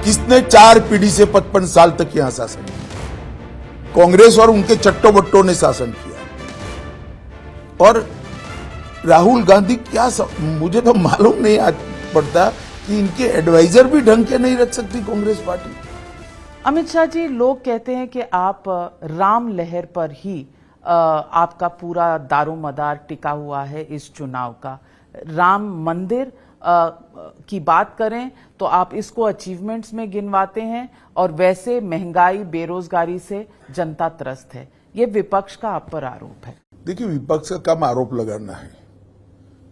किसने 4 पीढ़ी से 55 साल तक यहां शासन किया? कांग्रेस और उनके चट्टो बट्टों ने शासन किया। और राहुल गांधी मुझे तो मालूम नहीं आज पड़ता कि इनके एडवाइजर भी ढंग के नहीं रख सकती कांग्रेस पार्टी। अमित शाह जी, लोग कहते हैं कि आप राम लहर पर ही आपका पूरा दारोमदार टिका हुआ है इस चुनाव का। राम मंदिर की बात करें तो आप इसको अचीवमेंट्स में गिनवाते हैं, और वैसे महंगाई बेरोजगारी से जनता त्रस्त है। ये विपक्ष का आप पर आरोप है। देखिए, विपक्ष का काम आरोप लगाना है।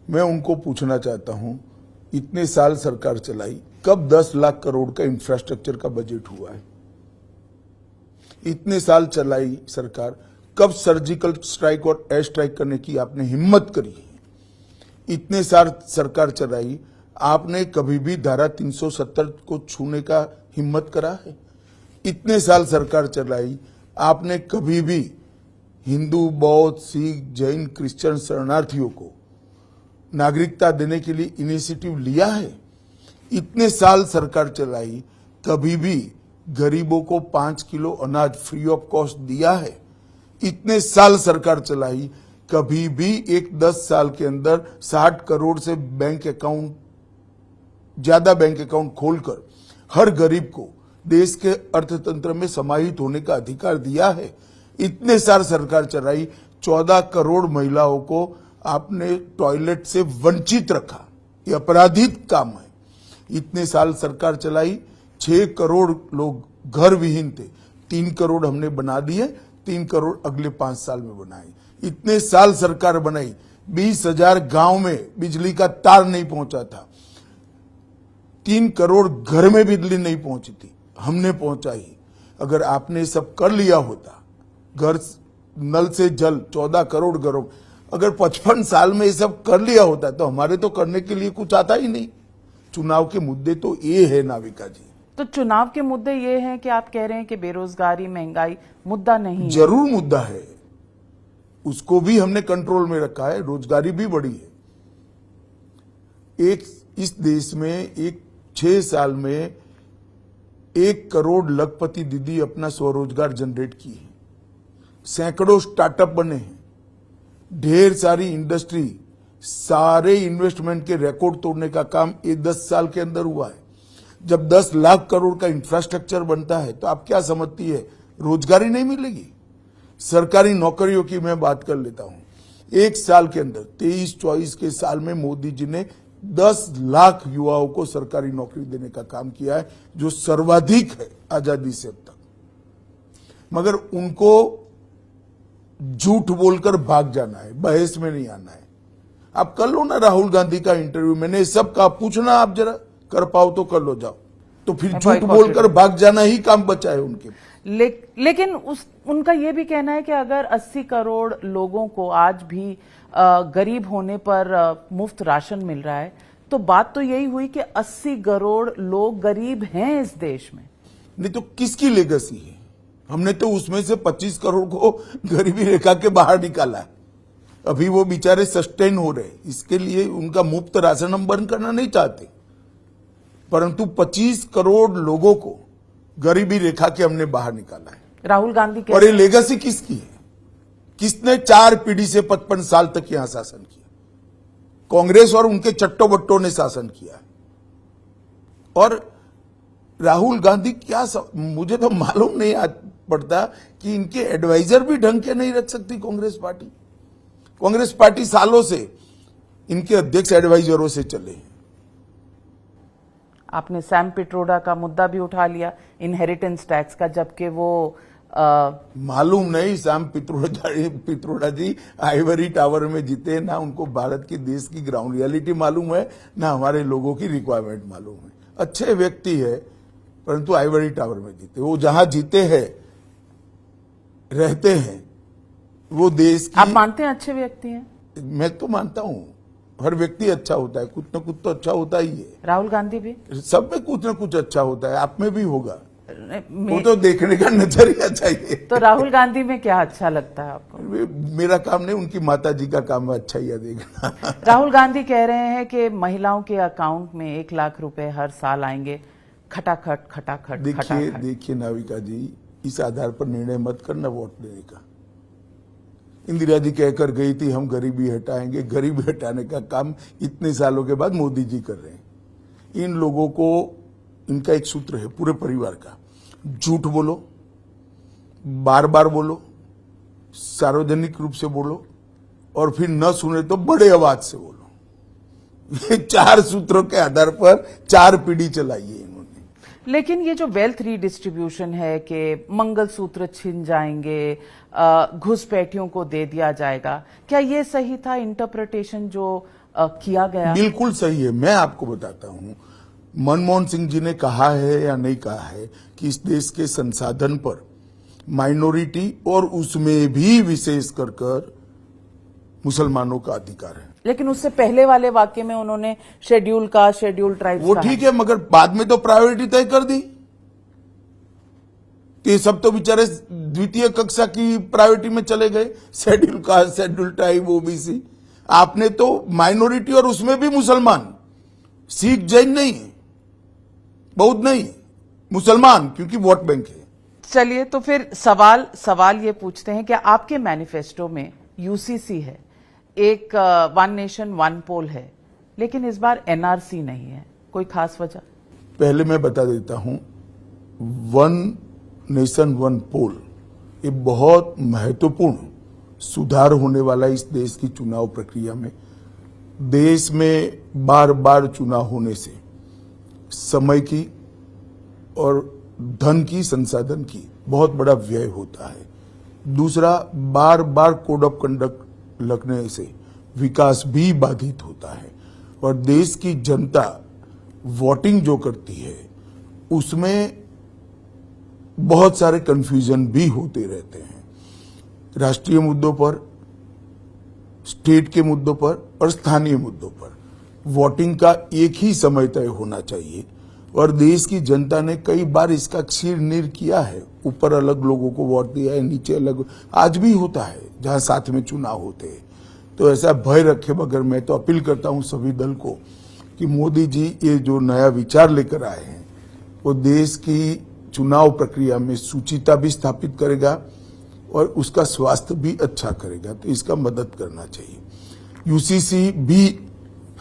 मैं उनको पूछना चाहता हूं, इतने साल सरकार चलाई, कब 10 लाख करोड़ का इंफ्रास्ट्रक्चर का बजट हुआ है? इतने साल चलाई सरकार, कब सर्जिकल स्ट्राइक और एयर स्ट्राइक करने की आपने हिम्मत करी है? इतने साल सरकार चलाई, आपने कभी भी धारा 370 को छूने का हिम्मत करा है? इतने साल सरकार चलाई, आपने कभी भी हिंदू, बौद्ध, सिख, जैन, क्रिश्चियन शरणार्थियों को नागरिकता देने के लिए इनिशिएटिव लिया है? इतने साल सरकार चलाई, कभी भी गरीबों को 5 किलो अनाज फ्री ऑफ कॉस्ट दिया है? इतने साल सरकार चलाई, कभी भी 10 साल के अंदर 60 करोड़ से ज्यादा बैंक अकाउंट खोलकर हर गरीब को देश के अर्थतंत्र में समाहित होने का अधिकार दिया है? इतने साल सरकार चलाई, 14 करोड़ महिलाओं को आपने टॉयलेट से वंचित रखा। ये अपराधिक काम है। इतने साल सरकार चलाई, 6 करोड़ लोग घर विहीन थे, 3 करोड़ हमने बना दिए, 3 करोड़ अगले 5 साल में बनाए। इतने साल सरकार बनाई, 20,000 गांव में बिजली का तार नहीं पहुंचा था, 3 करोड़ घर में बिजली नहीं पहुंची थी, हमने पहुंचाई। अगर आपने सब कर लिया होता, घर नल से जल 14 करोड़ घरों, अगर 55 साल में ये सब कर लिया होता तो हमारे तो करने के लिए कुछ आता ही नहीं। चुनाव के मुद्दे तो ये है नाविका जी। तो चुनाव के मुद्दे ये हैं कि आप कह रहे हैं कि बेरोजगारी, महंगाई मुद्दा नहीं है। जरूर मुद्दा है, उसको भी हमने कंट्रोल में रखा है। रोजगारी भी बढ़ी है। इस देश में 6 साल में 1 करोड़ लखपति दीदी अपना स्वरोजगार जनरेट की है। सैकड़ों स्टार्टअप बने हैं, ढेर सारी इंडस्ट्री, सारे इन्वेस्टमेंट के रिकॉर्ड तोड़ने का काम ये 10 साल के अंदर हुआ है। जब 10 लाख करोड़ का इंफ्रास्ट्रक्चर बनता है तो आप क्या समझती है, रोजगारी नहीं मिलेगी? सरकारी नौकरियों की मैं बात कर लेता हूं। 1 साल के अंदर 23-24 के साल में मोदी जी ने 10 लाख युवाओं को सरकारी नौकरी देने का काम किया है, जो सर्वाधिक है आजादी से अब तक। मगर उनको झूठ बोलकर भाग जाना है, बहस में नहीं आना है। आप कर लो ना राहुल गांधी का इंटरव्यू, मैंने सब कहा, पूछना आप जरा, कर पाओ तो कर लो, जाओ। तो फिर झूठ बोलकर भाग जाना ही काम बचा है उनके। लेकिन उनका यह भी कहना है कि अगर 80 करोड़ लोगों को आज भी गरीब होने पर मुफ्त राशन मिल रहा है, तो बात तो यही हुई कि 80 करोड़ लोग गरीब हैं इस देश में। नहीं तो किसकी लेगेसी है? हमने तो उसमें से 25 करोड़ को गरीबी रेखा के बाहर निकाला है। अभी वो बेचारे सस्टेन हो रहे, इसके लिए उनका मुफ्त राशन हम बंद करना नहीं चाहते, परंतु 25 करोड़ लोगों को गरीबी रेखा के हमने बाहर निकाला है। राहुल गांधी और ये लेगेसी किसकी है? किसने 4 पीढ़ी से 55 साल तक यहां शासन किया? कांग्रेस और उनके चट्टो बट्टों ने शासन किया। और राहुल गांधी मुझे तो मालूम नहीं आज पड़ता कि इनके एडवाइजर भी ढंग के नहीं रख सकती कांग्रेस पार्टी। कांग्रेस पार्टी सालों से इनके अध्यक्ष एडवाइजरों से चले। आपने सैम पिट्रोडा का मुद्दा भी उठा लिया, इनहेरिटेंस टैक्स का, जबकि वो मालूम नहीं सैम पित्रोडा जी आइवरी टावर में जीते, ना उनको भारत की देश की ग्राउंड रियलिटी मालूम है, ना हमारे लोगों की रिक्वायरमेंट मालूम है। अच्छे व्यक्ति है, परंतु आइवरी टावर में जीते। वो जहां जीते हैं, रहते हैं, वो देश की। आप मानते हैं अच्छे व्यक्ति हैं? मैं तो मानता हूं, हर व्यक्ति अच्छा होता है, कुछ न कुछ तो अच्छा होता ही है। राहुल गांधी भी? सब में कुछ न कुछ अच्छा होता है, आप में भी होगा। वो तो देखने का नजरिया चाहिए। तो राहुल गांधी में क्या अच्छा लगता है आपको? मेरा काम नहीं, उनकी माता जी का काम है अच्छा ही देखना। राहुल गांधी कह रहे हैं कि महिलाओं के अकाउंट में 1 लाख रुपए हर साल आएंगे, खटाखट खटाखट देखिए खटाखट। देखिए नाविका जी, इस आधार पर निर्णय मत करना वोट देने का। इंदिरा जी कहकर गई थी हम गरीबी हटाएंगे, गरीबी हटाने का काम इतने सालों के बाद मोदी जी कर रहे हैं। इन लोगों को, इनका एक सूत्र है पूरे परिवार का, झूठ बोलो, बार बार बोलो, सार्वजनिक रूप से बोलो, और फिर न सुने तो बड़े आवाज से बोलो। ये 4 सूत्रों के आधार पर 4 पीढ़ी चलाई है इन्होंने। लेकिन ये जो वेल्थ रीडिस्ट्रीब्यूशन है कि मंगलसूत्र छिन जाएंगे, घुसपैठियों को दे दिया जाएगा, क्या ये सही था इंटरप्रिटेशन जो किया गया? बिल्कुल सही है। मैं आपको बताता हूं, मनमोहन सिंह जी ने कहा है या नहीं कहा है कि इस देश के संसाधन पर माइनॉरिटी और उसमें भी विशेष कर मुसलमानों का अधिकार है। लेकिन उससे पहले वाले वाक्य में उन्होंने शेड्यूल कास्ट, शेड्यूल ट्राइब्स वो ठीक है, मगर बाद में तो प्रायोरिटी तय कर दी। ये सब तो बेचारे द्वितीय कक्षा की प्रायोरिटी में चले गए, schedule caste, schedule tribe, OBC. आपने तो माइनॉरिटी और उसमें भी मुसलमान, सिख जैन नहीं, बौद्ध नहीं, मुसलमान, क्योंकि वोट बैंक है। चलिए, तो फिर सवाल ये पूछते हैं कि आपके मैनिफेस्टो में यूसीसी है, एक वन नेशन वन पोल है, लेकिन इस बार एनआरसी नहीं है, कोई खास वजह? पहले मैं बता देता हूं, वन नेशन वन पोल ये बहुत महत्वपूर्ण सुधार होने वाला इस देश की चुनाव प्रक्रिया में। देश में बार बार चुनाव होने से समय की और धन की, संसाधन की बहुत बड़ा व्यय होता है। दूसरा, बार बार कोड ऑफ कंडक्ट लगने से विकास भी बाधित होता है, और देश की जनता वोटिंग जो करती है उसमें बहुत सारे कंफ्यूजन भी होते रहते हैं, राष्ट्रीय मुद्दों पर, स्टेट के मुद्दों पर और स्थानीय मुद्दों पर। वोटिंग का एक ही समय तय होना चाहिए, और देश की जनता ने कई बार इसका क्षीर किया है। ऊपर अलग लोगों को वोट दिया है, नीचे अलग, आज भी होता है जहां साथ में चुनाव होते हैं। तो ऐसा भय रखे बगैर मैं तो अपील करता हूं सभी दल को कि मोदी जी ये जो नया विचार लेकर आए हैं वो देश की चुनाव प्रक्रिया में सुचिता भी स्थापित करेगा और उसका स्वास्थ्य भी अच्छा करेगा, तो इसका मदद करना चाहिए। यूसीसी भी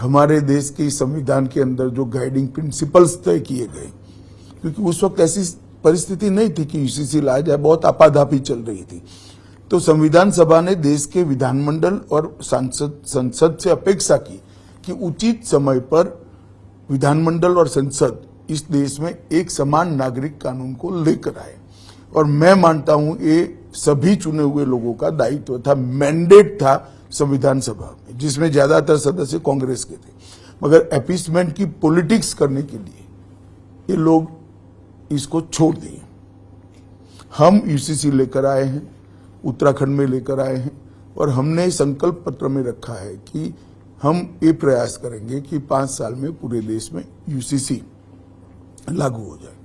हमारे देश के संविधान के अंदर जो गाइडिंग प्रिंसिपल्स तय किए गए, क्योंकि उस वक्त ऐसी परिस्थिति नहीं थी कि यूसीसी लाया जाए, बहुत आपाधापी चल रही थी। तो संविधान सभा ने देश के विधानमंडल और संसद से अपेक्षा की कि उचित समय पर विधानमंडल और संसद इस देश में एक समान नागरिक कानून को लेकर आए, और मैं मानता हूं ये सभी चुने हुए लोगों का दायित्व था, मैंडेट था संविधान सभा में, जिसमें ज्यादातर सदस्य कांग्रेस के थे। मगर अपीसमेंट की पॉलिटिक्स करने के लिए ये लोग इसको छोड़ दिए। हम यूसीसी लेकर आए हैं, उत्तराखंड में लेकर आए हैं, और हमने संकल्प पत्र में रखा है कि हम ये प्रयास करेंगे कि 5 साल में पूरे देश में यूसीसी लागू हो जाए।